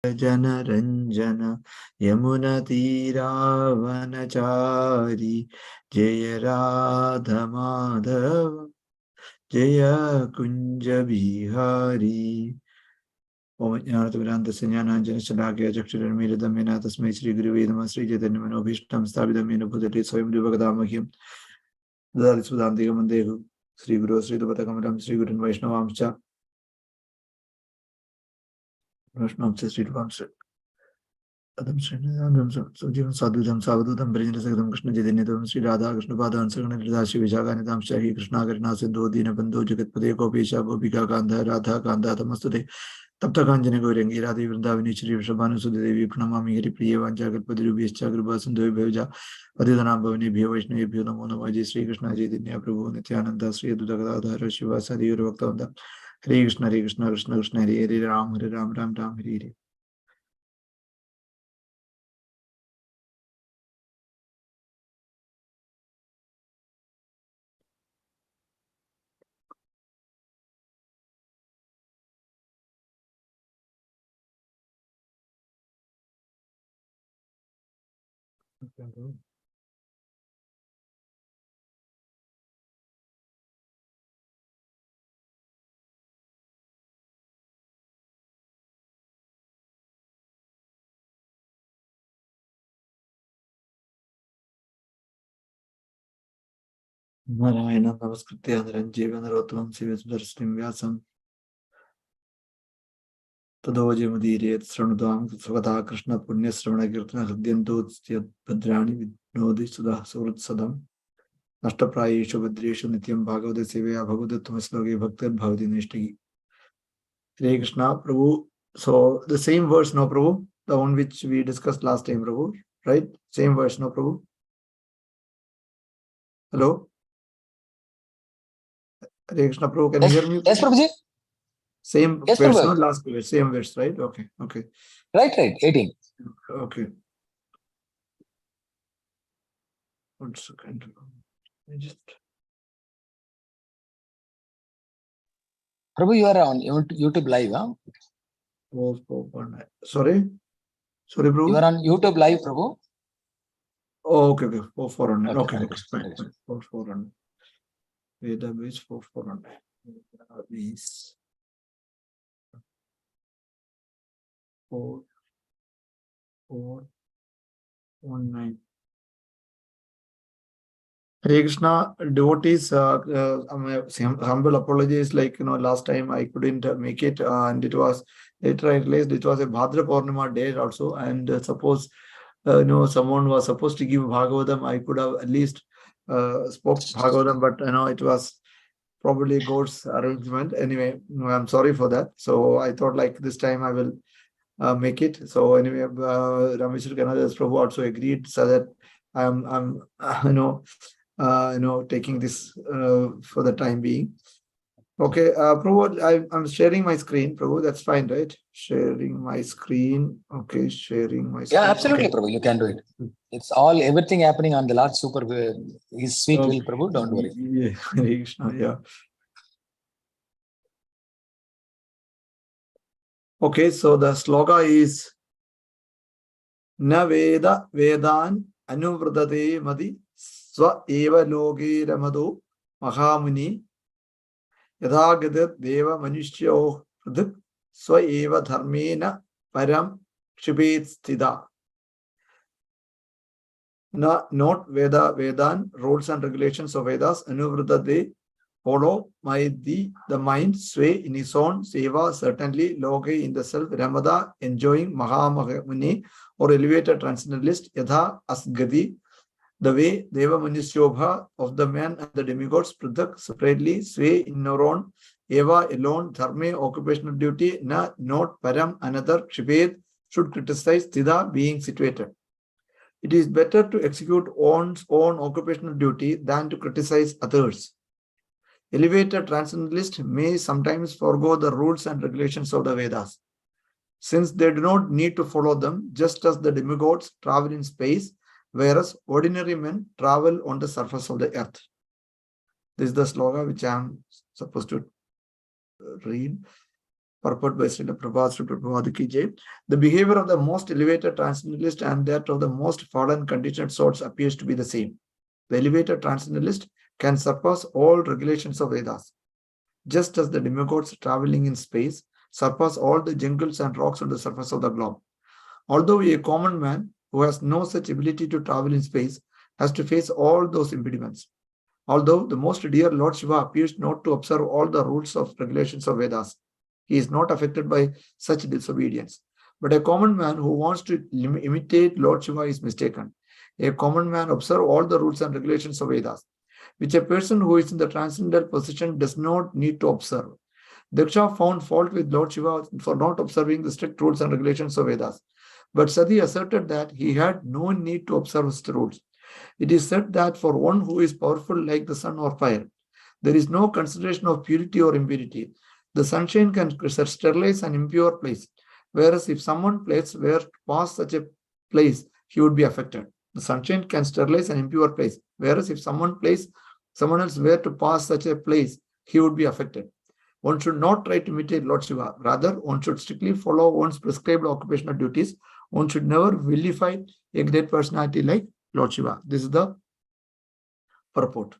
Jana Yamuna Tiravanachari Jaya Radha Madhava Jaya Kunja Bihari Om Jnanatamranta Sanjnana Shalakya Chakshurmira Tasmai Sri Guruve Namah Sri Chaitanya Manobhishtam Sthapitamena Bhutale Swayam Devakadamahyam Dadari Sudhantika Mandehu Sri Guru Sri Dupatakamadam Sri Gurun Vaishnavamscha Vaishnavamscha Sri Dupamscha Adam Srinadam Sujivam Sadhutam Savadutam Brindra Sakadam Krishna Jaitanyatam Sri Radha Krishna Padan Sakana Ridashi Vishakanitam Shahi Krishna Karina Sindhu Dina Bandhu Jagatpade Gopesha Gopika Kandha Radha Kandha Tamastute Tapta Kanjana Gaurangi Radhi Vrindavini Shri Vishabhanu Sudevi Pranamami Hari Priya Vanchakalpadi Rubhishcha Kripa Sindhu Bhavja Padidana Bhavani Bhya Vaishnavi Bhyo Namo Namaji Sri Krishna Chaitanya Prabhu Nityananda Sri Adudakadadhara Shiva Sadi Guru Bhaktavanda Hare Krishna Krishna Krishna Hare Hare Ram Hare Ram Ram Ram Hare Hare. Narayana Namaskritya Naranjeva Narottam Sivasvarstim Vyasam Tadojamudire Sranudam Svata Krishna Punya Sravana Kirtana Hridyanto Styat Bhadrani Vidnodi Sudha Surat Sadam Nashtaprayeshu Bhadreshu Nityam Bhagavata Sevaya Bhagavatam Slogi Bhaktir Bhavati Nishtagi Hare Krishna Prabhu. So the same verse, no Prabhu, the one which we discussed last time, Prabhu, right? Same verse, no Prabhu. Hello? Hare Krishna Prabhu, can you hear me? Yes, Prabhuji. Same Yes, verse, Prabhu. no? Last verse, same verse, right? Okay, okay. Right, 18. Okay. 1 second. Just... Prabhu, you are on YouTube live, huh? Sorry? Sorry, Prabhu? You are on YouTube live, Prabhu? Oh, okay, okay. 4400. Okay, okay, okay, fine, fine. 4400. Database 4400. Database 4419. Hare Krishna, devotees, humble apologies. Like, last time I couldn't make it, and it was later I realized it was a Bhadra Purnima day also. And suppose, someone was supposed to give Bhagavatam, I could have at least spoke Bhagavatam, but it was probably God's arrangement. Anyway, I'm sorry for that. So I thought like this time I will make it. So anyway, Rameswar Kanai Prabhu also agreed, so that I'm taking this for the time being. Okay, Prabhu, I'm sharing my screen. Prabhu, that's fine, right? Sharing my screen. Okay, sharing my screen. Yeah, absolutely, Okay. Prabhu. You can do it. It's all, everything happening on the Lord Super, His sweet will, Prabhu. Don't worry. Yeah, yeah. Okay, so the sloga is Na Veda Vedan Anuvradate Madi Swa Eva Loge Ramado Mahamuni Yadagadat Deva Manushyo Pradip Swa Eva Dharmena Param Shibet Stida. Not Veda Vedan, rules and regulations of Vedas, Anuvradate, follow the mind sway in his own seva, certainly loge in the self, Ramada enjoying Mahamuni or elevated transcendentalist, Yadha Asgadi, the way Deva Manusyobha of the man and the demigods, Pruthak separately, sway in our own, Eva alone, Dharme occupational duty, not Param another, Shibed should criticize Tida being situated. It is better to execute one's own occupational duty than to criticize others. Elevated transcendentalists may sometimes forego the rules and regulations of the Vedas, since they do not need to follow them, just as the demigods travel in space, whereas ordinary men travel on the surface of the earth. This is the slogan which I am supposed to read. purport by Srila Prabhupada, Srila Prabhupada ki jai. The behavior of the most elevated transcendentalist and that of the most fallen conditioned souls appears to be the same. The elevated transcendentalist can surpass all regulations of Vedas, just as the demigods traveling in space surpass all the jungles and rocks on the surface of the globe. Although a common man who has no such ability to travel in space has to face all those impediments. Although the most dear Lord Shiva appears not to observe all the rules of regulations of Vedas, he is not affected by such disobedience. But a common man who wants to imitate Lord Shiva is mistaken. A common man observes all the rules and regulations of Vedas, which a person who is in the transcendental position does not need to observe. Daksha found fault with Lord Shiva for not observing the strict rules and regulations of Vedas. But Sati asserted that he had no need to observe such rules. It is said that for one who is powerful like the sun or fire, there is no consideration of purity or impurity. The sunshine can sterilize an impure place, whereas if someone were to pass such a place, he would be affected. The sunshine can sterilize an impure place, whereas if someone else were to pass such a place, he would be affected. One should not try to imitate Lord Shiva. Rather, one should strictly follow one's prescribed occupational duties. One should never vilify a great personality like Lord Shiva. This is the purport.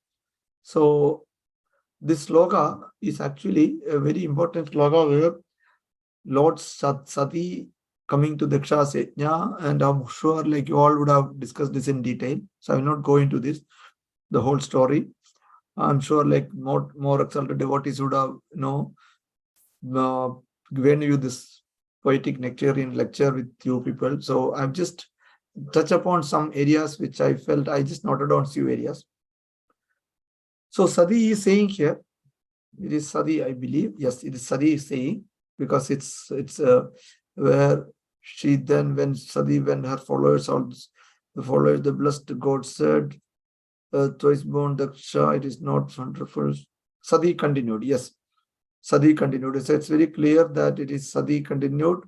So, this sloka is actually a very important sloka where Lord Sati coming to Daksha Yajna, and I'm sure like you all would have discussed this in detail. So I will not go into this, the whole story. I'm sure like more exalted devotees would have, given you this poetic nectarian lecture with you people. So I've just touched upon some areas which I felt I just noted down few areas. So Sati is saying here, it is Sati, I believe. Yes, it is Sati is saying, because it's where she then, when her followers, the blessed God said, twice born Daksha, it is not wonderful. Sati continued. Yes, Sati continued. So it's very clear that it is Sati continued.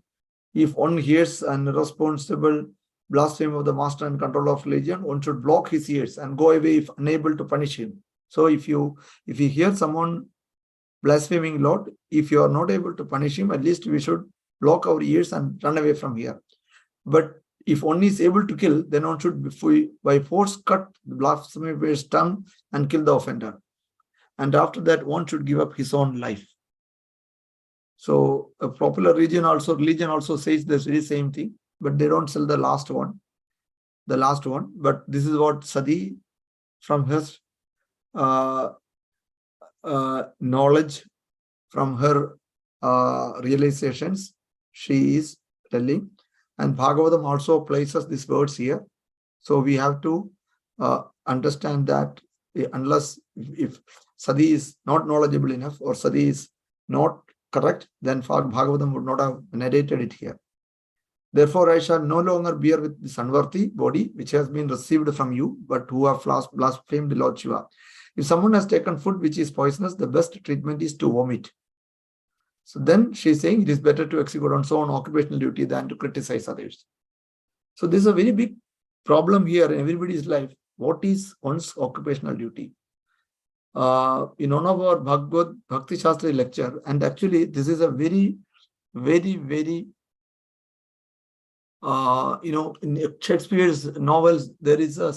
If one hears an irresponsible blasphemy of the master and control of religion, one should block his ears and go away if unable to punish him. So if you hear someone blaspheming Lord, if you are not able to punish him, at least we should block our ears and run away from here. But if one is able to kill, then one should by force cut the blasphemer's tongue and kill the offender. And after that, one should give up his own life. So a popular religion also says the very same thing, but they don't sell the last one. But this is what Sati, from his knowledge, from her realizations, she is telling. And Bhagavatam also places these words here. So we have to understand that unless if Sati is not knowledgeable enough or Sati is not correct, then Bhagavatam would not have narrated it here. Therefore, I shall no longer bear with this unworthy body which has been received from you, but who have blasphemed Lord Shiva. If someone has taken food which is poisonous, the best treatment is to vomit. So then she is saying it is better to execute one's own occupational duty than to criticize others. So this is a very big problem here in everybody's life. What is one's occupational duty? In one of our Bhakti Shastri lecture, and actually this is a very, very, very, in Shakespeare's novels, there is a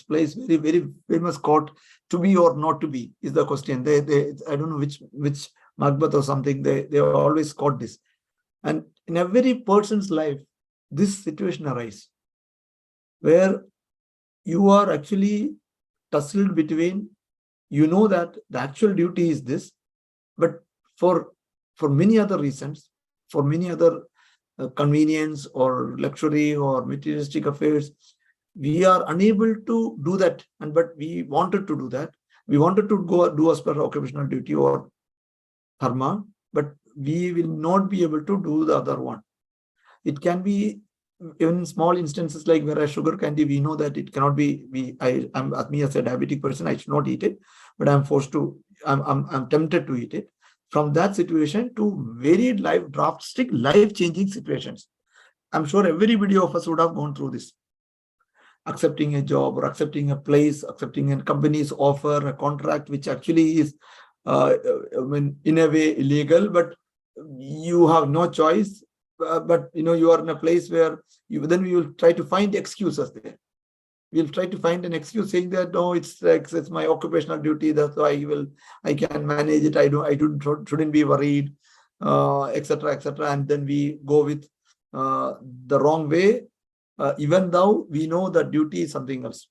place, very, very famous quote, to be or not to be is the question. They I don't know which Macbeth or something, they always quote this. And in every person's life, this situation arises, where you are actually tussled between, that the actual duty is this, but for many other reasons, for many other convenience or luxury or materialistic affairs, we are unable to do that. But we wanted to do that. We wanted to go do as per occupational duty or dharma, but we will not be able to do the other one. It can be even small instances like where a sugar candy, we know that it cannot be. Me as a diabetic person, I should not eat it, but I'm forced to. I'm tempted to eat it. From that situation to very drastic, life-changing situations. I'm sure everybody of us would have gone through this. Accepting a job or accepting a place, accepting a company's offer, a contract which actually is in a way illegal, but you have no choice, but you are in a place where then we will try to find excuses there. We'll try to find an excuse saying that no, it's my occupational duty. That's why I can manage it. Shouldn't be worried, etc., etc. And then we go with the wrong way, even though we know that duty is something else.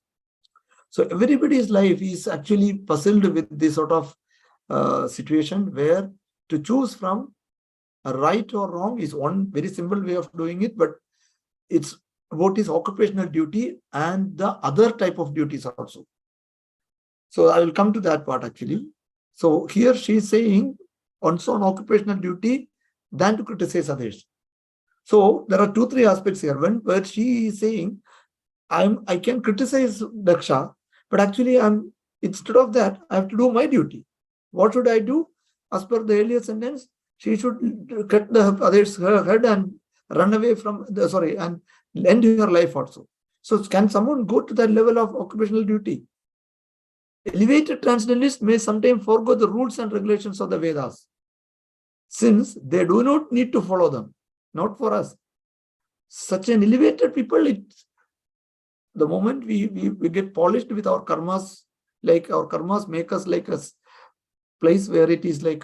So everybody's life is actually puzzled with this sort of situation where to choose from right or wrong is one very simple way of doing it, but it's what is occupational duty and the other type of duties also. So I will come to that part actually. So here she is saying also on occupational duty than to criticize others. So there are 2-3 aspects here. One where she is saying I can criticize Daksha, but actually instead of that I have to do my duty. What should I do? As per the earlier sentence, she should cut the others her head and run away from and end her life also. So can someone go to that level of occupational duty? Elevated transcendentalists may sometimes forego the rules and regulations of the Vedas, since they do not need to follow them. Not for us. Such an elevated people, the moment we get polished with our karmas, like our karmas make us like a place where it is like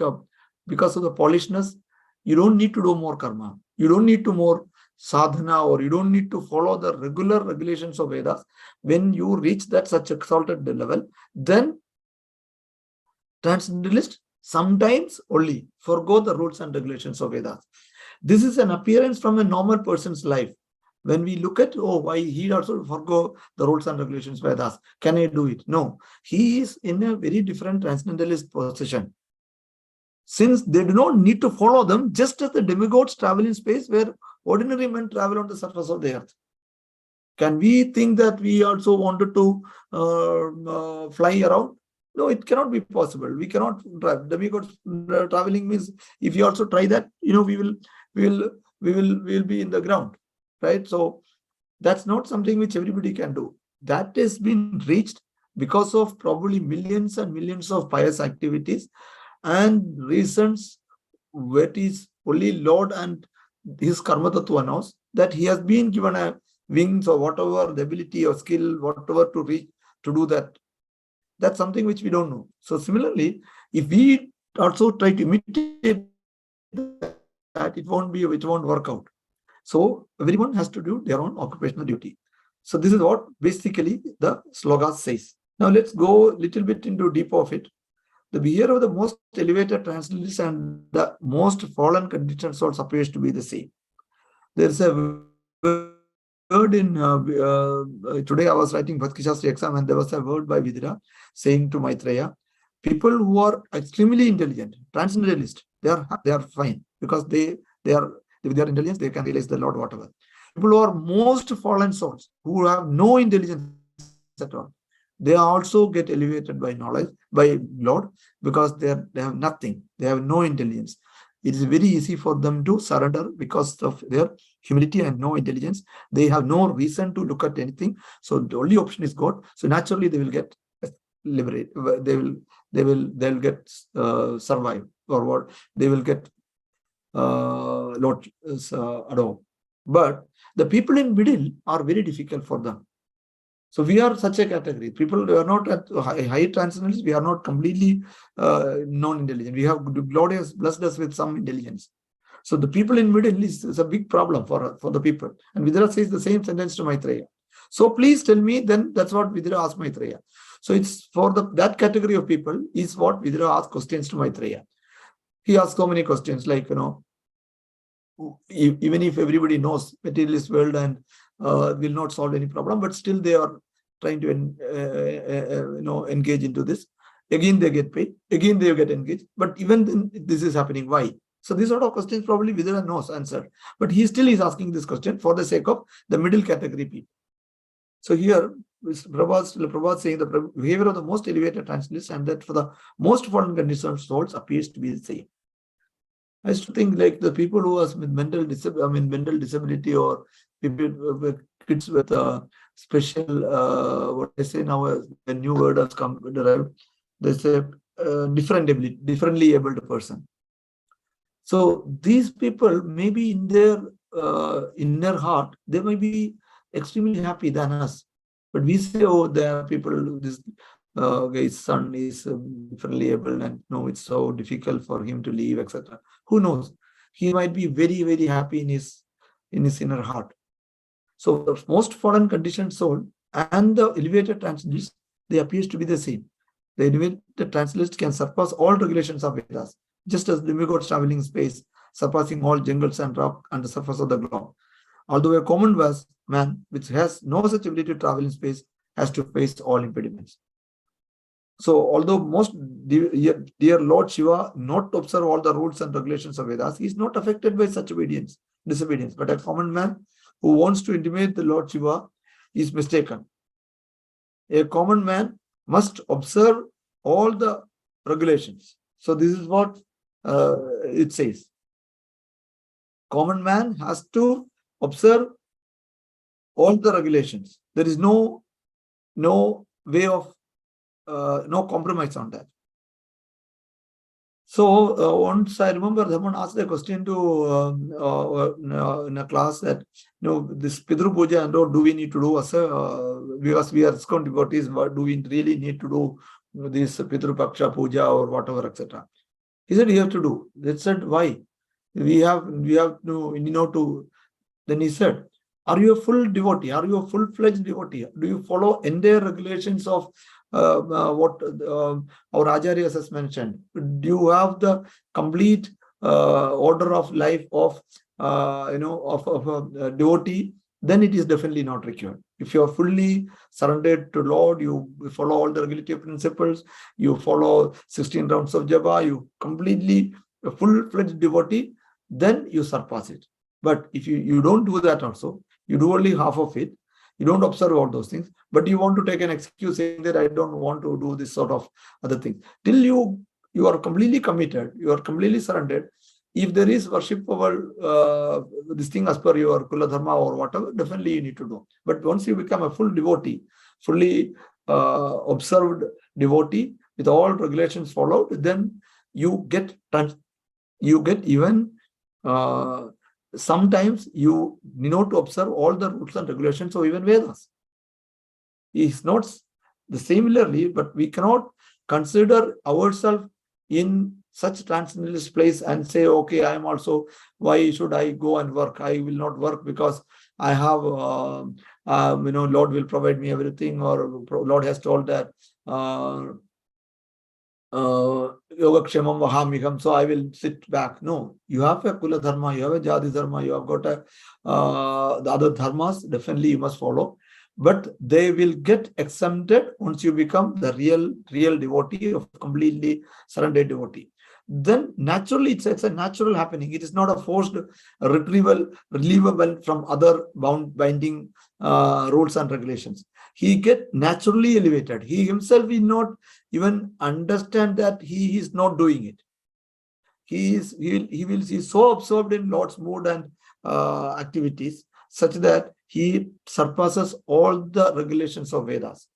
because of the polishedness, you don't need to do more karma. You don't need to more sadhana, or you don't need to follow the regular regulations of Vedas. When you reach that such exalted level, then transcendentalists sometimes only forgo the rules and regulations of Vedas. This is an appearance from a normal person's life. When we look at, why he also forgo the rules and regulations of Vedas? Can I do it? No. He is in a very different transcendentalist position. Since they do not need to follow them, just as the demigods travel in space where ordinary men travel on the surface of the earth. Can we think that we also wanted to fly around? No, it cannot be possible. We cannot drive. Demigods traveling means if you also try that, we will be in the ground, right? So that's not something which everybody can do. That has been reached because of probably millions and millions of pious activities and reasons what is only Lord and his karma tattva knows, that he has been given a wings or whatever, the ability or skill, whatever to reach to do that. That's something which we don't know. So similarly, if we also try to imitate that, it won't work out. So everyone has to do their own occupational duty. So this is what basically the sloga says. Now let's go a little bit into deep of it. The behavior of the most elevated transcendentalists and the most fallen conditioned souls appears to be the same. There's a word in today I was writing Bhakti Shastri exam, and there was a word by Vidura saying to Maitreya, people who are extremely intelligent, transcendentalists, they are fine because they are with their intelligence they can realize the Lord whatever. People who are most fallen souls, who have no intelligence at all, they also get elevated by knowledge, by Lord, because they have nothing, they have no intelligence. It is very easy for them to surrender because of their humility and no intelligence. They have no reason to look at anything. So the only option is God. So naturally they will get liberated. They'll get survive, or what they will get Lord adopt. But the people in middle are very difficult for them. So we are such a category. People who are not at high transcendence, we are not completely non-intelligent. We have God has blessed us with some intelligence. So the people in middle is a big problem for the people. And Vidura says the same sentence to Maitreya. So please tell me, then that's what Vidura asked Maitreya. So it's for that category of people is what Vidura asked questions to Maitreya. He asked so many questions like, even if everybody knows materialist world and will not solve any problem, but still they are trying to engage into this. Again they get paid, again they get engaged, but even then this is happening. Why? So these sort of questions probably Vidura knows answer, but he still is asking this question for the sake of the middle category people. So here Prabhupada saying the behavior of the most elevated transcendentalists and that for the most fallen conditioned souls appears to be the same. I used to think like the people who are with mental disability, or people with kids with special, what I say now, a new word has come derived. They say differently abled person. So these people, maybe in their inner heart, they may be extremely happy than us. But we say, oh, there are people, this guy's son is differently able, and no, it's so difficult for him to leave, etc. Who knows? He might be very, very happy in his inner heart. So the most fallen conditioned soul and the elevated transcendentalist, they appears to be the same. The elevated transcendentalist can surpass all regulations of Vedas, just as demigods traveling in space, surpassing all jungles and rock on the surface of the globe. Although a common man, which has no such ability to travel in space, has to face all impediments. So, although most dear Lord Shiva not observe all the rules and regulations of Vedas, he is not affected by such disobedience. But a common man who wants to intimate the Lord Shiva is mistaken. A common man must observe all the regulations. So this is what it says. Common man has to observe all the regulations. There is no way of no compromise on that. So once I remember someone asked a question to in a class that this Pidru Puja and all, do we need to do because we are ISKCON devotees, do we really need to do this Pidru Paksha Puja or whatever, etc. He said you have to do. They said why? We have to. Then he said, are you a full devotee? Are you a full-fledged devotee? Do you follow entire regulations of what our Acharyas has mentioned? Do you have the complete order of life of a devotee? Then it is definitely not required. If you are fully surrendered to Lord, you follow all the regulatory principles, you follow 16 rounds of japa, you completely a full-fledged devotee, then you surpass it. But if you don't do that also, you do only half of it, you don't observe all those things, but you want to take an excuse saying that I don't want to do this sort of other thing. Till you are completely committed, you are completely surrendered. If there is worshipable this thing as per your Kula Dharma or whatever, definitely you need to do. But once you become a full devotee, fully observed devotee with all regulations followed, then you get even sometimes you need to observe all the rules and regulations of even Vedas. It's not the similarly, but we cannot consider ourselves in such transcendentalist place and say, okay, I am also, why should I go and work? I will not work because I have, Lord will provide me everything, or Lord has told that Yogakshemam Vahamikam, so I will sit back. No, you have a Kula Dharma, you have a Jadi Dharma, you have got the other dharmas, definitely you must follow. But they will get exempted once you become the real devotee of completely surrendered devotee. Then naturally it's a natural happening. It is not a forced relievable from other binding rules and regulations. He get naturally elevated. He himself will not even understand that he is not doing it. He is so absorbed in Lord's mood and activities such that he surpasses all the regulations of Vedas.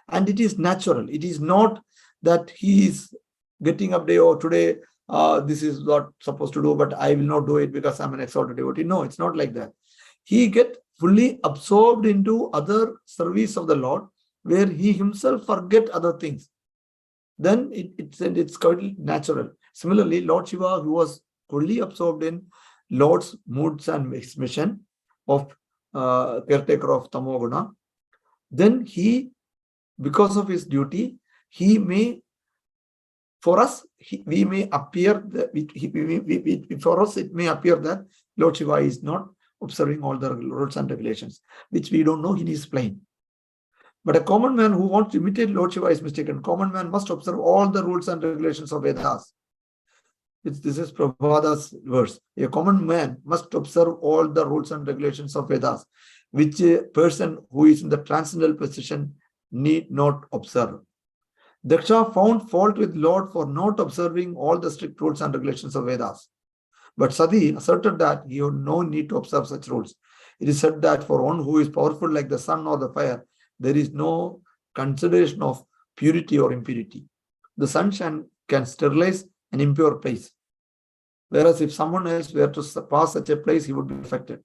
And it is natural. It is not that he is getting up today, this is what supposed to do, but I will not do it because I'm an exalted devotee. No, it's not like that. He get fully absorbed into other service of the Lord, where he himself forget other things. Then it's quite natural. Similarly, Lord Shiva, who was fully absorbed in Lord's moods and mission of caretaker of Tamoguna, then he, because of his duty, he may, for us, we may appear that for us it may appear that Lord Shiva is not observing all the rules and regulations, which we don't know in his plane. But a common man who wants to imitate Lord Shiva is mistaken. Common man must observe all the rules and regulations of Vedas. This is Prabhupada's verse. A common man must observe all the rules and regulations of Vedas, which a person who is in the transcendental position need not observe. Daksha found fault with Lord for not observing all the strict rules and regulations of Vedas. But Sati asserted that he had no need to observe such rules. It is said that for one who is powerful like the sun or the fire, there is no consideration of purity or impurity. The sun can sterilize an impure place. Whereas if someone else were to pass such a place, he would be affected.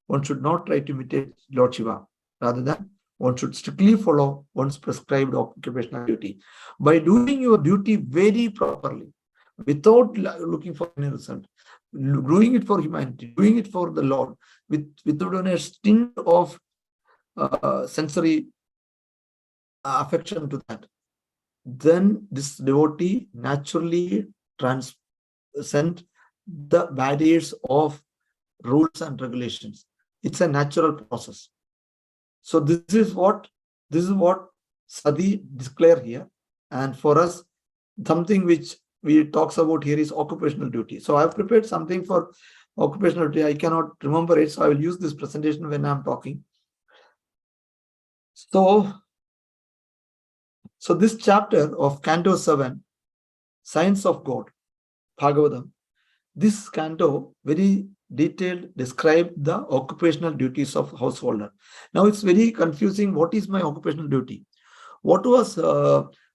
One should not try to imitate Lord Shiva. Rather than one should strictly follow one's prescribed occupational duty. By doing your duty very properly, without looking for any result, doing it for humanity, doing it for the Lord, without a stint of sensory affection to that, then this devotee naturally transcend the barriers of rules and regulations. It's a natural process. So this is what Sadi declare here. And for us, something which we talks about here is occupational duty. So I've prepared something for occupational duty. I cannot remember it, so I will use this presentation when I'm talking. So this chapter of Canto 7, Science of God, Bhagavatam, this canto very detailed describe the occupational duties of householder. Now it's very confusing. What is my occupational duty? What was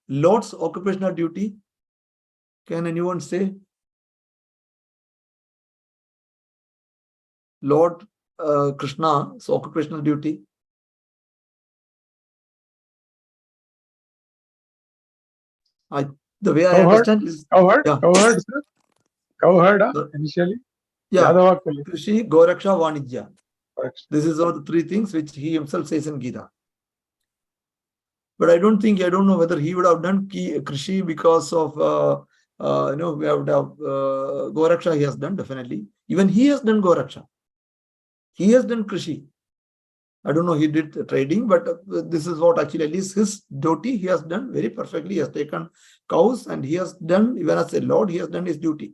Lord's occupational duty? Can anyone say? Lord Krishna's occupational duty? The way I understand is cowherd, sir. Cowherd, initially. Yeah. Krishi, Goraksha, Vanidya. This is all the three things which he himself says in Gita. But I don't know whether he would have done Krishi because of, we have Goraksha he has done, definitely. Even he has done Goraksha. He has done Krishi. I don't know, he did trading, but this is what actually at least his duty he has done very perfectly. He has taken cows and he has done, even as a Lord, he has done his duty.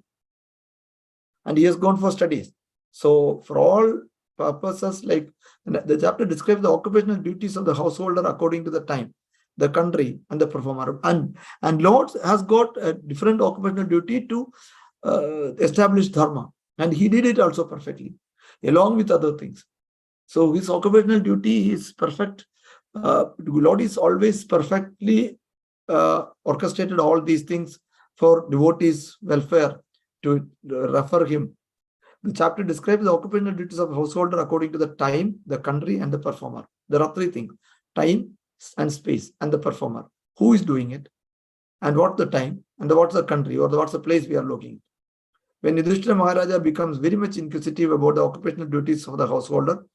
And he has gone for studies. So for all purposes, like the chapter describes the occupational duties of the householder according to the time, the country, and the performer. And Lord has got a different occupational duty to establish dharma. And he did it also perfectly, along with other things. So his occupational duty is perfect. Lord is always perfectly orchestrated all these things for devotees' welfare to refer him. The chapter describes the occupational duties of a householder according to the time, the country, and the performer. There are three things: time and space and the performer. Who is doing it? And what's the time? And what's the country or what's the place we are looking at? When Yudhishthira Maharaja becomes very much inquisitive about the occupational duties of the householder,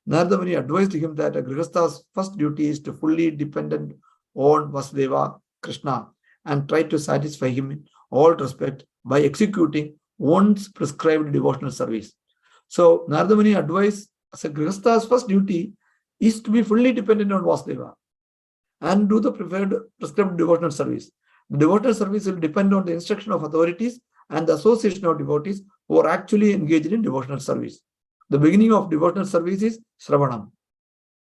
Narada Muni advised him that a Grihastha's first duty is to fully dependent on Vasudeva, Krishna, and try to satisfy him in all respect by executing one's prescribed devotional service. So Narada Muni advised as a Grihastha's first duty is to be fully dependent on Vasudeva and do the prescribed devotional service. The devotional service will depend on the instruction of authorities and the association of devotees who are actually engaged in devotional service. The beginning of devotional service is Shravanam.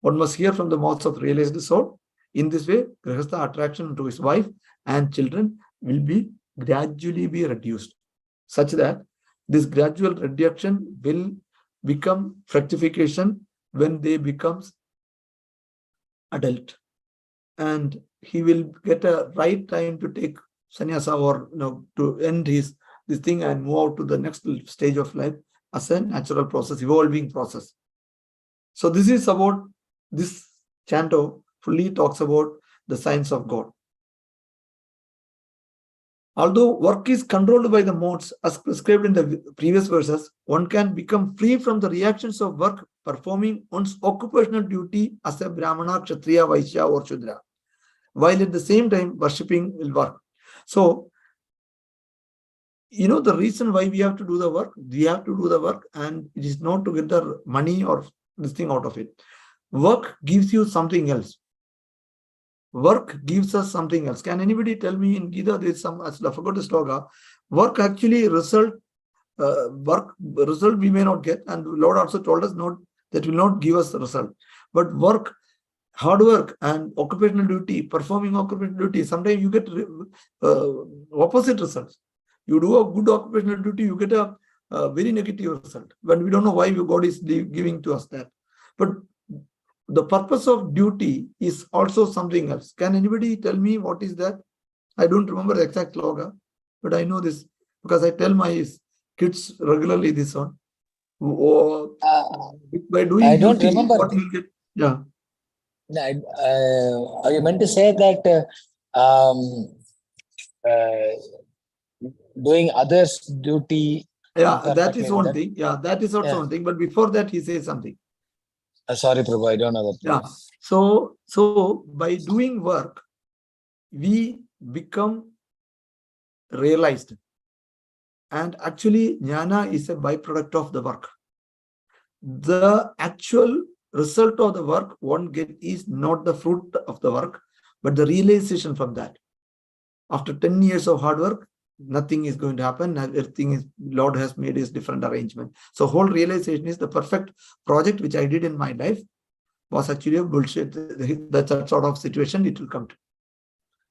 One must hear from the mouths of realized soul. In this way, Grihastha attraction to his wife and children will be gradually be reduced, such that this gradual reduction will become fructification when they becomes adult. And he will get a right time to take sannyasa or to end this thing and move out to the next stage of life as a natural process, evolving process. So this is about, this canto fully talks about the science of God. Although work is controlled by the modes as prescribed in the previous verses, one can become free from the reactions of work performing one's occupational duty as a Brahmana, Kshatriya, Vaishya or Shudra, while at the same time worshipping will work. So, the reason why we have to do the work, and it is not to get the money or this thing out of it. Work gives you something else. Work gives us something else. Can anybody tell me in Gita, there is some, I forgot the sloka, work actually result we may not get, and the Lord also told us that will not give us the result. But work, hard work and occupational duty, performing occupational duty, sometimes you get opposite results. You do a good occupational duty, you get a very negative result. But we don't know why God is giving to us that. But the purpose of duty is also something else. Can anybody tell me what is that? I don't remember the exact sloka, but I know this because I tell my kids regularly this one. Or by doing I don't duty, remember. what you get? Yeah. Are you meant to say that doing others' duty? Yeah, that imperfectly, is one that? thing. Yeah, that is also Yeah. one thing. But before that, he says something. Sorry, Prabhu, I don't know that. Yeah. So by doing work, we become realized. And actually, jnana is a byproduct of the work. The actual result of the work one get is not the fruit of the work, but the realization from that. After 10 years of hard work, nothing is going to happen. Everything is, Lord has made his different arrangement. So whole realization is the perfect project which I did in my life was actually a bullshit. That's a sort of situation it will come to.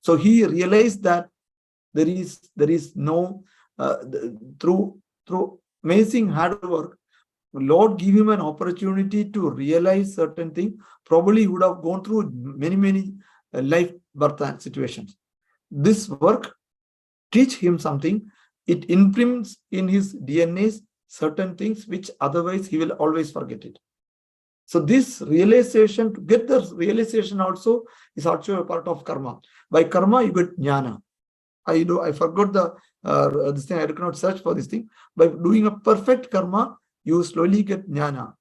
So he realized that there is no through amazing hard work, Lord give him an opportunity to realize certain things. Probably he would have gone through many life birth situations. This work teach him something. It imprints in his DNA certain things which otherwise he will always forget it. So this realization, to get the realization also is also a part of karma. By karma, you get jnana. I forgot this thing. I cannot search for this thing. By doing a perfect karma, you slowly get jnana,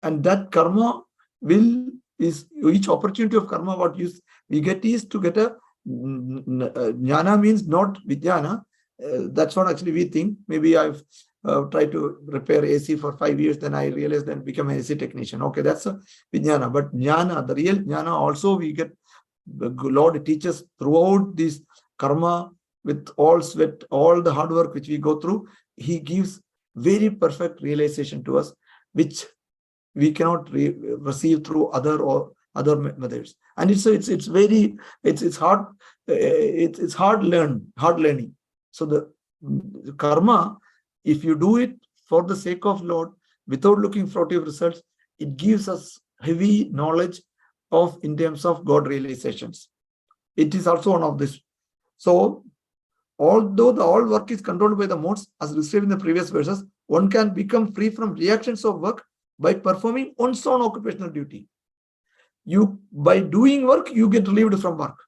and that karma is each opportunity of karma. What we get is to get a jnana means not vijnana. That's what actually we think. Maybe I've tried to repair AC for 5 years, then I realized then become an AC technician. Okay, that's a vijnana. But jnana, the real jnana, also we get. The Lord teaches throughout this karma with all sweat, all the hard work which we go through. He gives very perfect realization to us, which we cannot receive through other methods. And it's hard. It's hard learning. So the karma, if you do it for the sake of Lord without looking for results, it gives us heavy knowledge of in terms of God realizations. It is also one of this. So although the all work is controlled by the modes, as described in the previous verses, one can become free from reactions of work by performing one's own occupational duty. By doing work, you get relieved from work.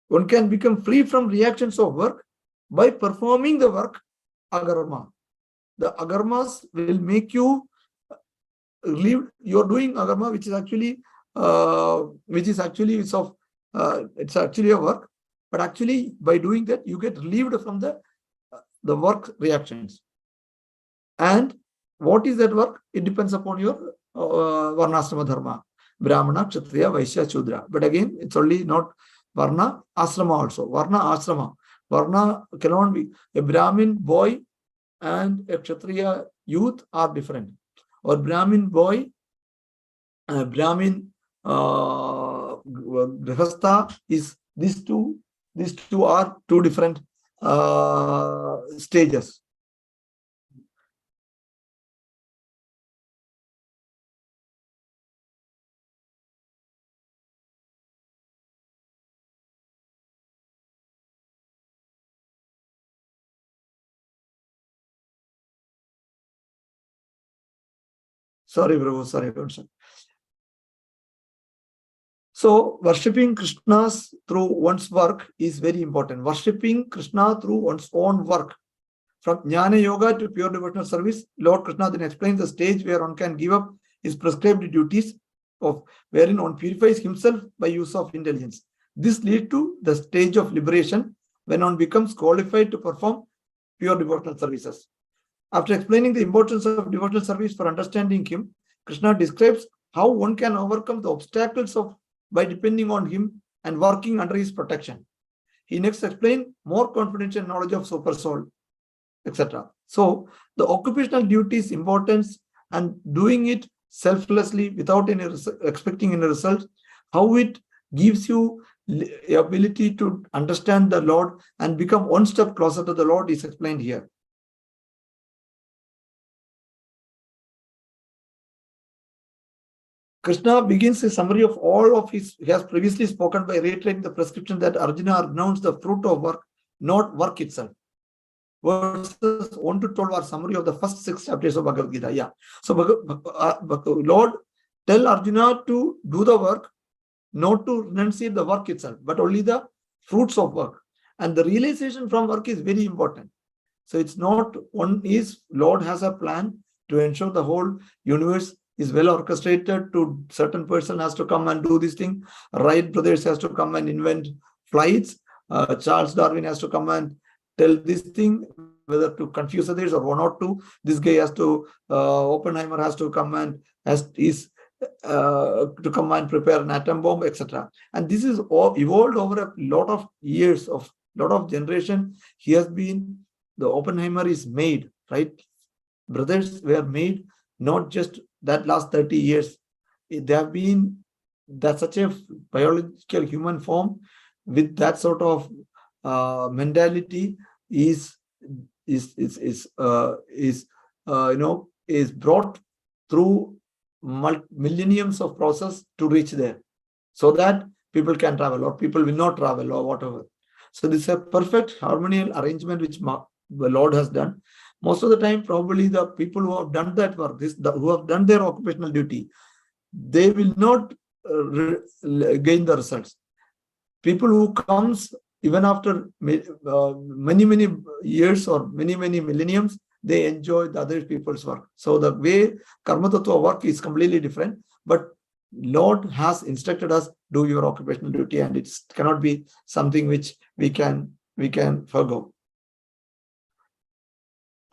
One can become free from reactions of work by performing the work agarma. The agarmas will make you relieved. You're doing agarma, which is actually it's actually a work, but actually by doing that you get relieved from the work reactions. And what is that work? It depends upon your varnasrama dharma, brahmana, kshatriya, vaishya, shudra. But again, it's only not varna, asrama also. Varna, asrama. Varna cannot be a Brahmin boy and a kshatriya youth are different. Or Brahmin boy, Brahmin grihastha is these two are two different stages. Sorry, Prabhu, sorry. So worshipping Krishna through one's work is very important. Worshipping Krishna through one's own work. From Jnana Yoga to pure devotional service, Lord Krishna then explains the stage where one can give up his prescribed duties of wherein one purifies himself by use of intelligence. This leads to the stage of liberation when one becomes qualified to perform pure devotional services. After explaining the importance of devotional service for understanding him, Krishna describes how one can overcome the obstacles by depending on him and working under his protection. He next explains more confidential knowledge of super soul, etc. So the occupational duties importance and doing it selflessly without any expecting any result, how it gives you the ability to understand the Lord and become one step closer to the Lord is explained here. Krishna begins a summary of all of he has previously spoken by reiterating the prescription that Arjuna renounced the fruit of work, not work itself. verses 1 to 12 are summary of the first 6 chapters of Bhagavad Gita. Yeah. So Lord tell Arjuna to do the work, not to renunciate the work itself, but only the fruits of work. And the realization from work is very important. So it's not one is Lord has a plan to ensure the whole universe is well orchestrated. To certain person has to come and do this thing. Wright brothers has to come and invent flights. Charles Darwin has to come and tell this thing, whether to confuse others or not to. This guy has to, Oppenheimer has to come and to come and prepare an atom bomb, etc. And this is all evolved over a lot of years, of lot of generation. He has been, the Oppenheimer is made, right? Brothers were made not just that last 30 years. They have been that such a biological human form with that sort of mentality is brought through millenniums of process to reach there, so that people can travel or people will not travel or whatever. So this is a perfect harmonial arrangement which the Lord has done. Most of the time, probably the people who have done that work, who have done their occupational duty, they will not gain the results. People who comes even after many years or many millenniums, they enjoy the other people's work. So the way Karma Tattva work is completely different, but Lord has instructed us, do your occupational duty, and it cannot be something which we can forgo.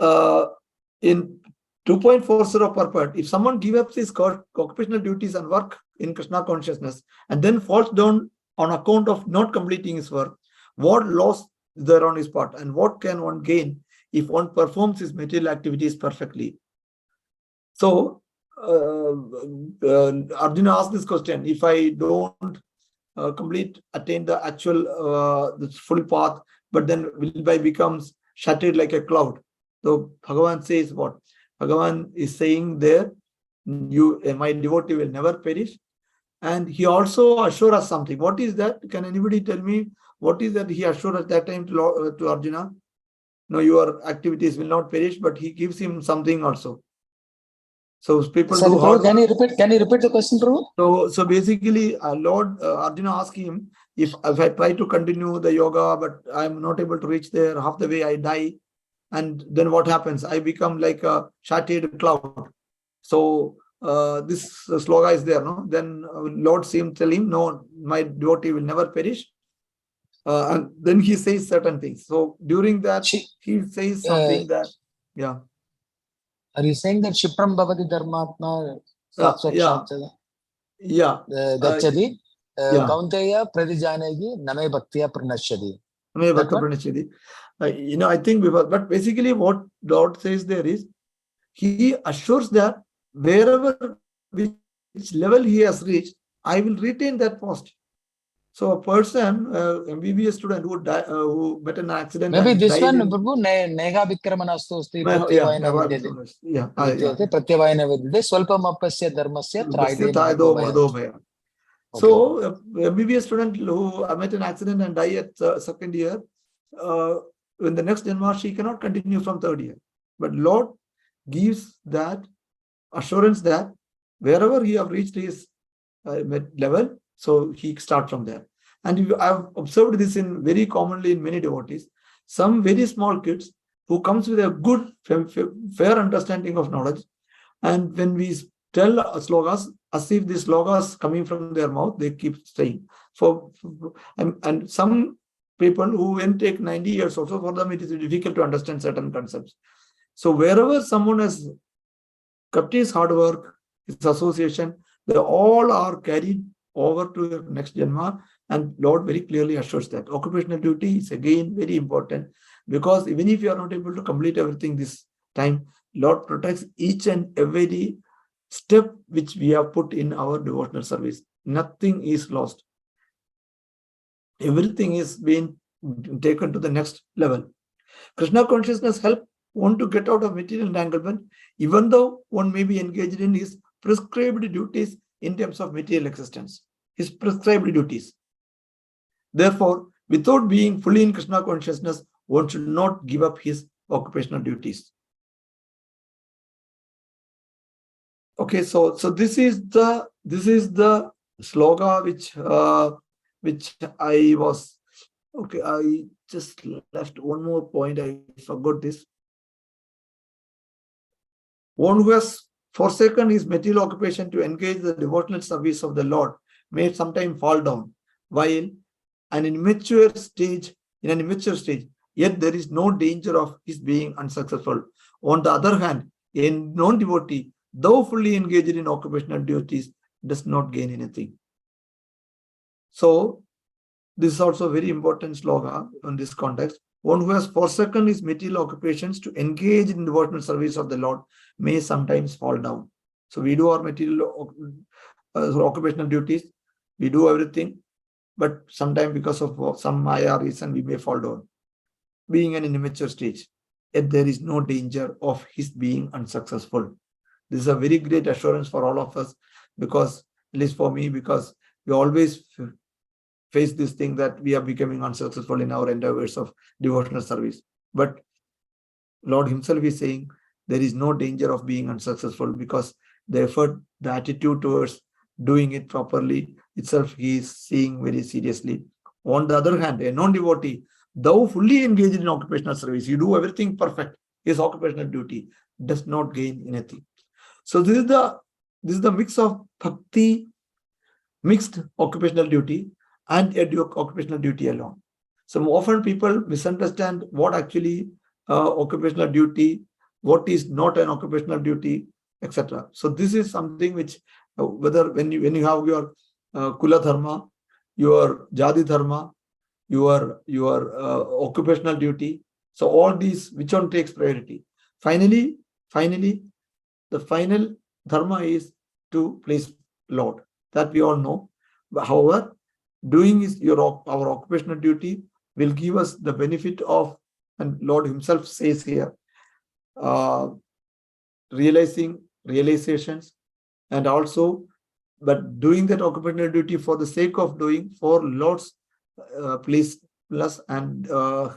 In 2.40 purport, if someone gives up his occupational duties and work in Krishna consciousness and then falls down on account of not completing his work, what loss is there on his part, and what can one gain if one performs his material activities perfectly? So Arjuna asked this question: if I don't attain the actual the full path, but then will I becomes shattered like a cloud? So Bhagavan says what? Bhagavan is saying there, my devotee will never perish. And he also assures us something. What is that? Can anybody tell me what is that he assured at that time to Arjuna? No, your activities will not perish, but he gives him something also. So people Sorry, do hard work. Can you repeat the question, Prabhu? So basically, Lord Arjuna asked him, if I try to continue the yoga, but I'm not able to reach there, half the way I die, and then what happens? I become like a shattered cloud. So this sloga is there, no? Then Lord seemed to tell him, no, my devotee will never perish. And then he says certain things. So during that, he says something that, yeah. Are you saying that Shipram Bhavati Dharmatma Yeah. Gachadi Kaunteya Pradijanegi Name Bhaktiya Pranashadi. I think but basically what Lord says there is, he assures that wherever which level he has reached, I will retain that post. So a person, MBBS student who met an accident. Maybe this one, Prabhu, Nega Vikramanastosti Pratyavayana Vidyate. Yeah. Pratyavayana Vidyate, Swalpam Appasya Dharmasya Traido Madhobhaya. So MBBS student who met an accident and died at second year, in the next Janma, she cannot continue from third year. But Lord gives that assurance that wherever he have reached his level, so he start from there. And I've observed this in very commonly in many devotees. Some very small kids who comes with a good, fair understanding of knowledge, and when we tell slogas, as if these slogas coming from their mouth, they keep saying. And some people who when take 90 years also, for them it is difficult to understand certain concepts. So wherever someone has kept his hard work, his association, they all are carried over to your next Janma, and Lord very clearly assures that. Occupational duty is again very important, because even if you are not able to complete everything this time, Lord protects each and every step which we have put in our devotional service. Nothing is lost. Everything is being taken to the next level. Krishna consciousness helps one to get out of material entanglement, even though one may be engaged in his prescribed duties in terms of material existence. His prescribed duties. Therefore, without being fully in Krishna consciousness, one should not give up his occupational duties. Okay, so this is the sloga which I was okay. I just left one more point. I forgot this. One who has forsaken his material occupation to engage the devotional service of the Lord may sometimes fall down, while an immature stage, yet there is no danger of his being unsuccessful. On the other hand, a non-devotee, though fully engaged in occupational duties, does not gain anything. So, this is also a very important slogan in this context. One who has forsaken his material occupations to engage in devotional service of the Lord may sometimes fall down. So we do our material occupational duties, we do everything, but sometimes because of some Maya reason, we may fall down, being in an immature stage. Yet there is no danger of his being unsuccessful. This is a very great assurance for all of us, because, at least for me, because we always face this thing that we are becoming unsuccessful in our endeavors of devotional service. But Lord himself is saying there is no danger of being unsuccessful, because the effort, the attitude towards doing it properly itself, he is seeing very seriously. On the other hand, a non-devotee, though fully engaged in occupational service, you do everything perfect, his occupational duty does not gain anything. So this is the mix of bhakti, mixed occupational duty, and occupational duty alone. So often people misunderstand what actually occupational duty, what is not an occupational duty, etc. So this is something which, whether when you have your kula dharma, your jadi dharma, your occupational duty, so all these, which one takes priority? Finally, the final dharma is to please Lord. That we all know. However, doing our occupational duty will give us the benefit of, and Lord himself says here, realizations, and also, but doing that occupational duty for the sake of doing, for Lord's please plus and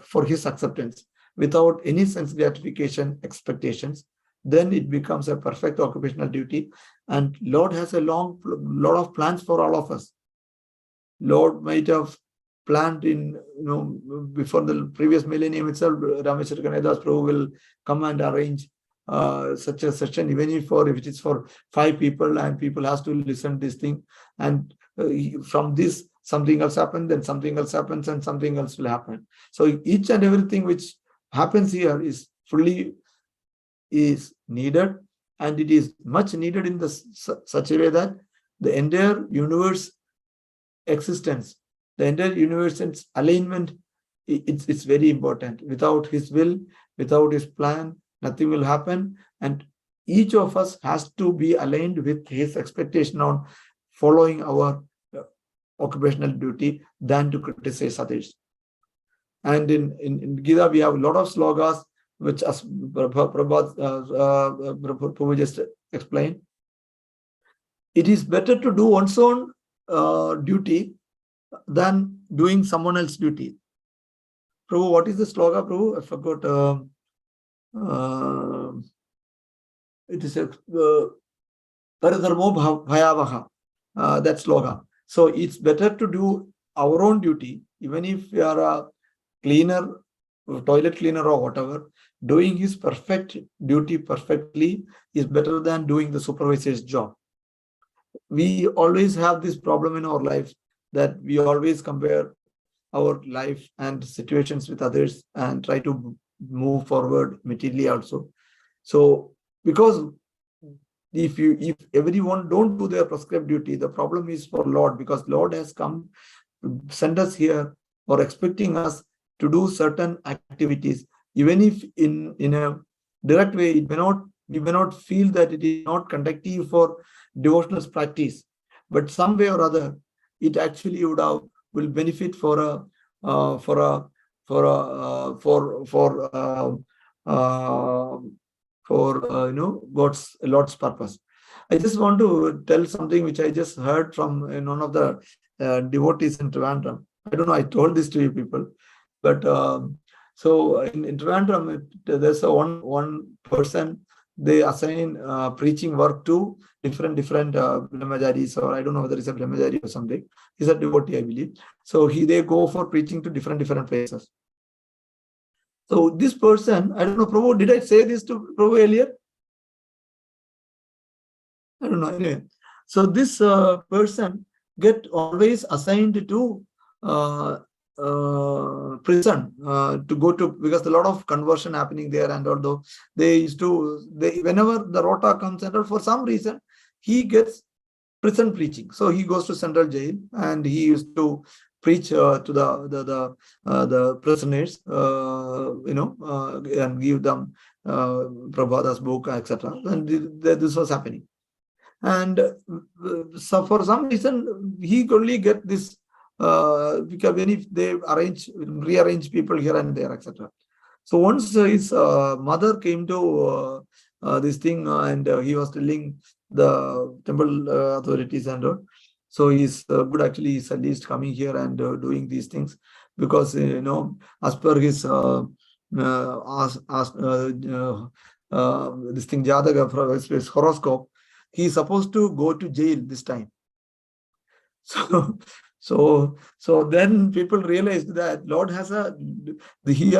for his acceptance, without any sense gratification expectations, then it becomes a perfect occupational duty. And Lord has a lot of plans for all of us. Lord might have planned in, before the previous millennium itself, Rameswar Prabhu will come and arrange such a session, even if it is for 5 people, and people has to listen to this thing, and from this something else happens, then something else happens, and something else will happen. So each and everything which happens here is needed, and it is much needed in such a way that the entire universe existence, the entire universe's alignment, it's very important. Without his will, without his plan, nothing will happen, and each of us has to be aligned with his expectation on following our occupational duty than to criticize others. And in Gita, we have a lot of slogas which, as Prabhu just explained, it is better to do one's own duty than doing someone else's duty. Prabhu, what is the sloga, Prabhu? I forgot. It is a Paradharmo Bhayavaha, that sloga. So it's better to do our own duty, even if we are a cleaner, toilet cleaner or whatever. Doing his perfect duty perfectly is better than doing the supervisor's job. We always have this problem in our life, that we always compare our life and situations with others and try to move forward materially also. So because if everyone don't do their prescribed duty, the problem is for Lord, because Lord has come to send us here or expecting us to do certain activities, even if in a direct way we may not feel that it is not conductive for devotional practice, but some way or other it actually will benefit for Lord's purpose. I just want to tell something which I just heard from one of the devotees in Trivandrum. I don't know, I told this to you people, but So in Trivandrum, there's a one person, they assign preaching work to different brahmacharis, or I don't know whether it's a brahmachari or something. He's a devotee, I believe. So they go for preaching to different places. So this person, I don't know, Prabhu, did I say this to Prabhu earlier? I don't know. Anyway, so this person get always assigned to prison to go to, because a lot of conversion happening there, and although they used to, whenever the rota comes under, for some reason he gets prison preaching. So he goes to central jail and he used to preach to the prisoners, and give them Prabhupada's book, etc. And this was happening. And so for some reason he could only get this because when they rearrange people here and there, etc. So once his mother came to this thing, and he was telling the temple authorities and all. So he's good, actually, he's at least coming here and doing these things, because as per his this thing Jataka, from his horoscope, he's supposed to go to jail this time. So then people realized that Lord has he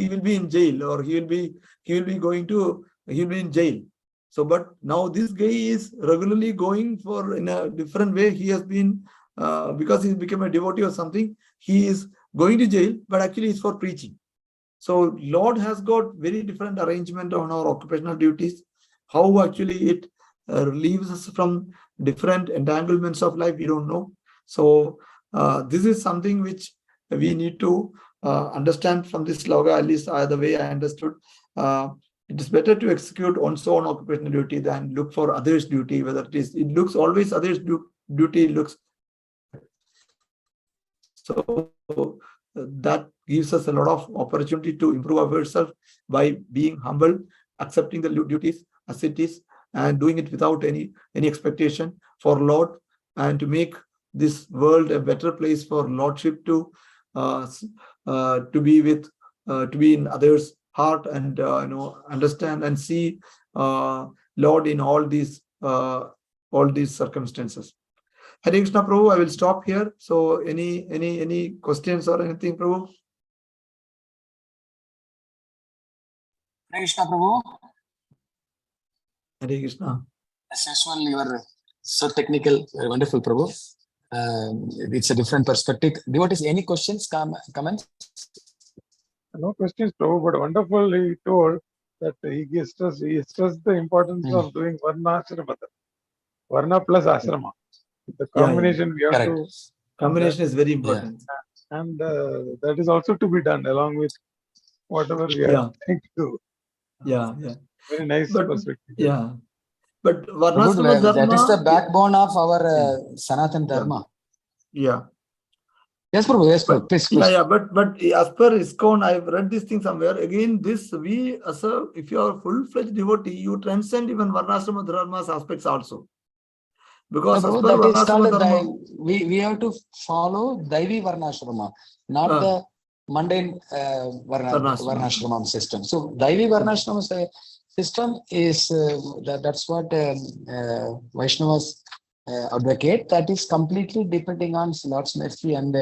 will be in jail, or he will be in jail. So, but now this guy is regularly going for in a different way. He has been, because he's become a devotee or something, he is going to jail, but actually it's for preaching. So Lord has got very different arrangement on our occupational duties. How actually it relieves us from different entanglements of life, we don't know. So this is something which we need to understand from this sloga, at least the way I understood. It is better to execute one's own occupational duty than look for others' duty, whether it looks always others' duty looks. So that gives us a lot of opportunity to improve ourselves by being humble, accepting the duties as it is, and doing it without any expectation for Lord, and to make this world a better place for Lordship to be with, to be in others' heart, and understand and see Lord in all these circumstances. Hare Krishna, Prabhu. I will stop here. So any questions or anything, Prabhu? Hare Krishna, Prabhu. Hare Krishna. As usual, you are so technical. Wonderful, Prabhu. It's a different perspective. Devotees, any questions, comments? No questions, Prabhu, but wonderful. He told that he stressed the importance of doing Varna Ashrama. Varna plus Ashrama. The combination we have to. Combination is very important. Yeah. And that is also to be done along with whatever we are trying to do. Yeah. Very nice perspective. Yeah. But Varnashrama Dharma, that is the backbone of our Sanatan Dharma. Yeah. Yes, Prabhu. Yes, Prabhu. Please. Yeah. But as per ISKCON, I've read this thing somewhere. Again, if you are a full-fledged devotee, you transcend even Varnashrama Dharma's aspects also. Because Prabhu, that is called we have to follow Daivi Varnashrama, not the mundane Varnashrama system. So Daivi Varnashrama system is that's what Vaishnavas advocate. That is completely depending on Lord's mercy, and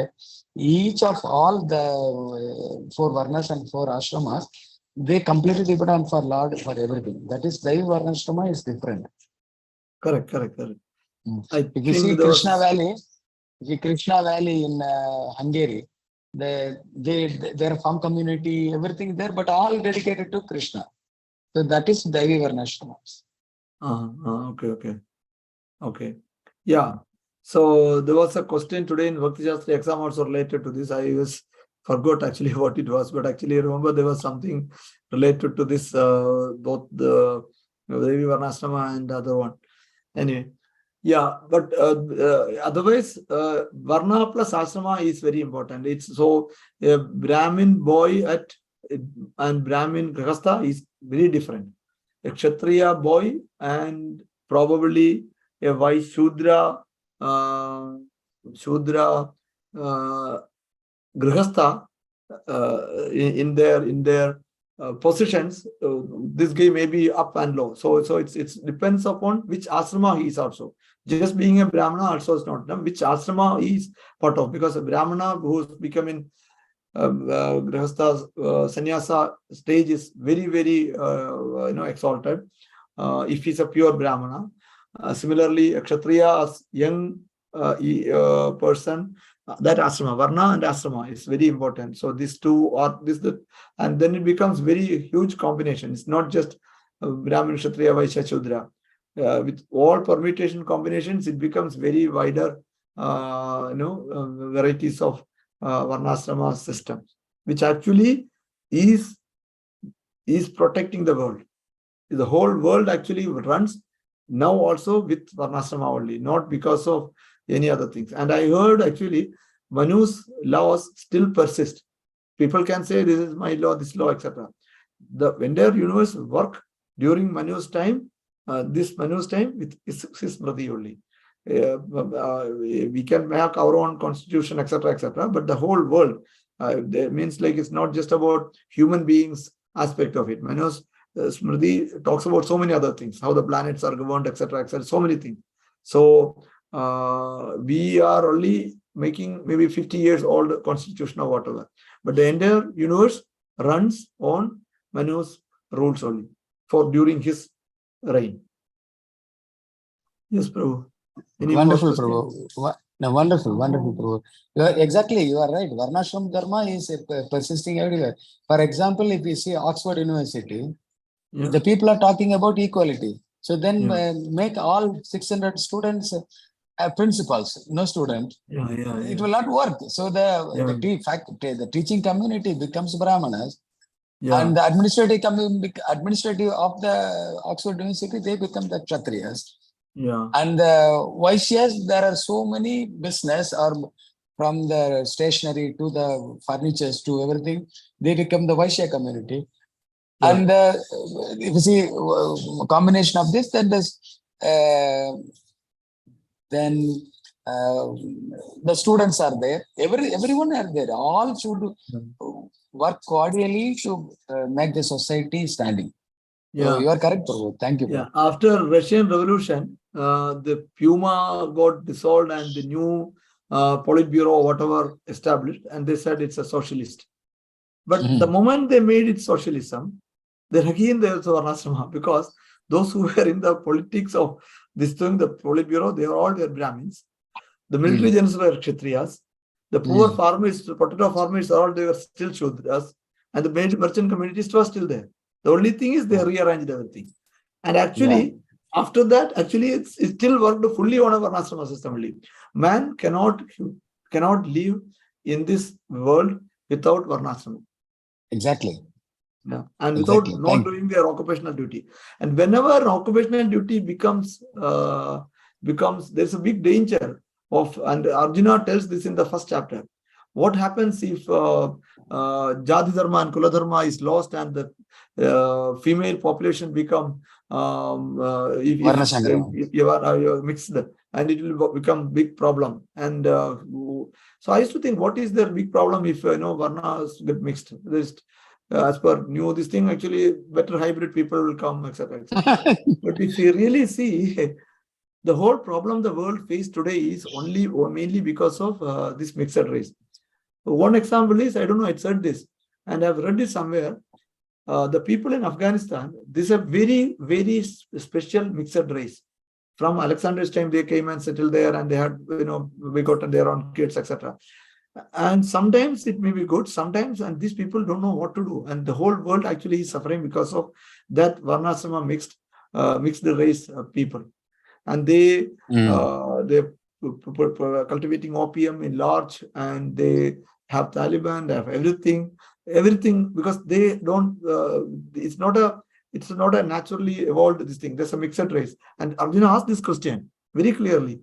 each of all the 4 Varnas and 4 ashramas, they completely depend on for Lord for everything. That is Daivi Varnashrama is different. Correct. If you see Krishna Valley in Hungary, their farm community, everything there, but all dedicated to Krishna. So that is Daivi Varnashrama. Okay. Yeah. So there was a question today in Bhakti Shastri exam also related to this. I forgot actually what it was, but actually I remember there was something related to this, both the Daivi Varnashrama and the other one. Anyway. Yeah, but otherwise, Varna plus Ashrama is very important. It's so a Brahmin boy and Brahmin Grihastha is very different. A Kshatriya boy and probably a Vaishya Shudra Grihastha in their positions, this guy may be up and low. So it's depends upon which asrama he is also. Just being a Brahmana also is not enough. Which asrama he is part of, because a Brahmana who's becoming Grihastha sannyasa stage is very, very exalted. If he's a pure Brahmana. Similarly, a Kshatriya, young person, that asrama, Varna and asrama is very important. So these two are and then it becomes very huge combination. It's not just Brahmin, Kshatriya, Vaishya, Shudra. With all permutation combinations, it becomes very wider, varieties of Varnasrama system, which actually is protecting the world. The whole world actually runs now also with Varnasrama only, not because of any other things. And I heard actually Manu's laws still persist. People can say this is my law, this law, etc. The entire universe work during Manu's time, this Manu's time with his Smriti only. We can make our own constitution, etc., etc. But the whole world, that means like it's not just about human beings aspect of it. Manu's Smriti talks about so many other things, how the planets are governed, etc., etc. So many things. So we are only making maybe 50 years old constitution or whatever, but the entire universe runs on Manu's rules only for during his reign. Yes, Prabhu. Any Wonderful, Prabhu. No, wonderful, Prabhu. Exactly, you are right. Varnashram Dharma is persisting everywhere. For example, if you see Oxford University, the people are talking about equality. So then make all 600 students principals, no student. It will not work. So the teaching community becomes Brahmanas. And the administrative of the Oxford University, they become the Kshatriyas. And the Vaishyas, there are so many business, or from the stationery to the furnitures to everything, they become the Vaishya community. And if you see a combination of this, then the students are there. Everyone are there. All should work cordially to make the society standing. So you are correct, Prabhu. Thank you. After Russian Revolution, the Puma got dissolved and the new Politburo, whatever, established, and they said it's a socialist. But the moment they made it socialism, then again there's Varnasrama, because those who were in the politics of this thing, the Politburo, they were Brahmins. The military generals were Kshatriyas. The poor farmers, the potato farmers, they were still Shudras. And the major merchant communities were still there. The only thing is they rearranged everything. And actually, after that, actually, it still worked fully on a Varnasrama system only. Man cannot live in this world without Varnasrama. Exactly. And without not doing their occupational duty. And whenever occupational duty becomes, there's a big danger of, and Arjuna tells this in the first chapter. What happens if Jati Dharma and Kula Dharma is lost and the female population become if you are mixed, and it will become big problem. And so I used to think, what is the big problem if Varnas get mixed? As per this thing, actually better hybrid people will come, etc. But if you really see, the whole problem the world faces today is mainly because of this mixed race. One example is, I don't know, I said this, and I've read it somewhere. The people in Afghanistan, this is a very, very special mixed race. From Alexander's time, they came and settled there, and they had, begotten their own kids, etc. And sometimes it may be good, sometimes, and these people don't know what to do. And the whole world actually is suffering because of that Varnasrama mixed race people. And they cultivating opium in large, and they have Taliban, they have everything, because they don't, it's not a naturally evolved this thing. There's a mixed race. And Arjuna asked this question very clearly.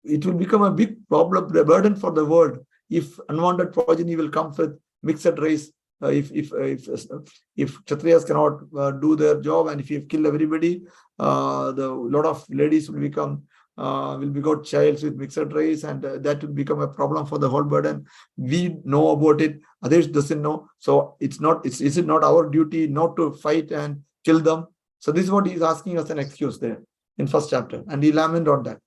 It will become a big problem, a burden for the world, if unwanted progeny will come with mixed race. If Kshatriyas cannot do their job, and if you kill everybody, the lot of ladies will become will begot childs with mixed race, and that will become a problem for the whole burden. We know about it, others doesn't know. So is it not our duty not to fight and kill them? So this is what he's asking us an excuse there in first chapter, and he lament on that.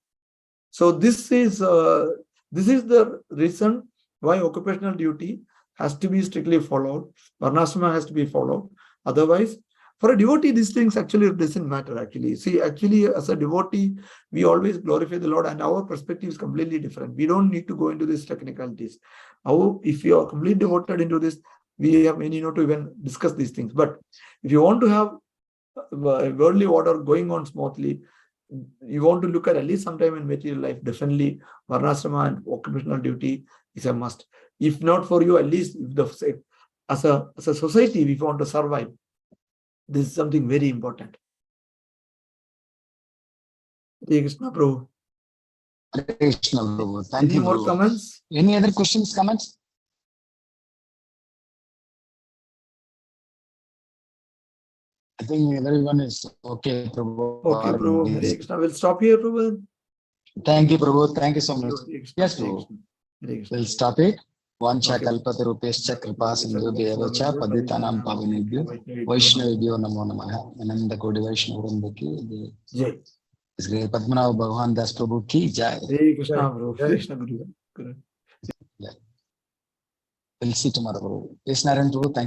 So this is the reason why occupational duty has to be strictly followed. Varnashrama has to be followed. Otherwise, for a devotee, these things actually doesn't matter. See, as a devotee, we always glorify the Lord, and our perspective is completely different. We don't need to go into these technicalities. If you are completely devoted into this, we have many not to even discuss these things. But if you want to have worldly order going on smoothly, you want to look at least sometime in material life, definitely Varnashrama and occupational duty is a must. If not for you, at least if as a society, we want to survive, this is something very important. Hare Krishna, Prabhu. Hare Krishna, Prabhu. Thank Any you, more Prabhu. comments? Any other questions, comments? I think everyone is okay, Prabhu. Okay, Prabhu. Hare Krishna. We'll stop here, Prabhu. Thank you, Prabhu. Thank you so much. Hare Krishna, Yes, Hare Prabhu. Krishna, Hare Krishna. We'll stop it. Vancha Okay. kalpata rupescha kripa sindhubhyeva cha paditanam pavanebhyo Vaishnavibhyo namo namaha. Ananda Kodi Vaishnava Vrinda ki Jai. Sri Padmanabh Bhagwan Das Prabhu ki jai. Hare Krishna, Prabhu. Hare Krishna, Guru. We'll see tomorrow, Prabhu. Yes, Narayan Prabhu. Thank you.